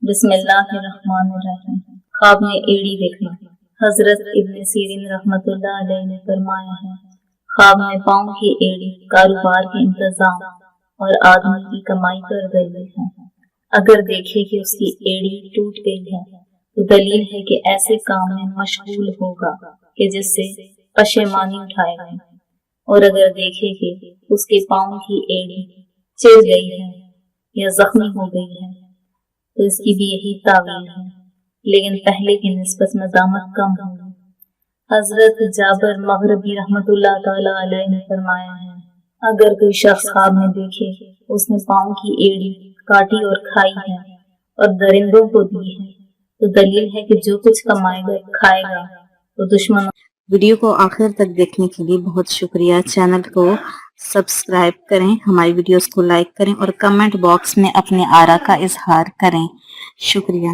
बिस्मिल्लाहिर्रहमानिर्रहीम। ख्वाब में एड़ी देखना। हजरत इब्न सीरीन रहमतुल्लाह अलैह ने फरमाया है, ख्वाब में पाँव की एड़ी कारोबार के इंतजाम और आदमी की कमाई पर दलील है। अगर देखे कि उसकी एड़ी टूट गई है तो दलील है कि ऐसे काम में मशगूल होगा कि जिससे पशेमानी उठाएगा, और अगर देखे कि उसके पाँव की एड़ी चिर गई है या जख्मी हो गई है तो इसकी भी यही तावील है, लेकिन पहले की निस्बत मदामत कम होगी। हजरत जाबर मगरबी रहमतुल्लाह ताला अलैह ने फरमाया है, अगर कोई शख्स ख्वाब में देखे उसने पाँव की एड़ी काटी और खाई है और दरिंदों को दी है तो दलील है कि जो कुछ कमाएगा खाएगा तो दुश्मन। वीडियो को आखिर तक देखने के लिए बहुत शुक्रिया। चैनल को सब्सक्राइब करें, हमारी वीडियोस को लाइक करें और कमेंट बॉक्स में अपने आरा का इजहार करें। शुक्रिया।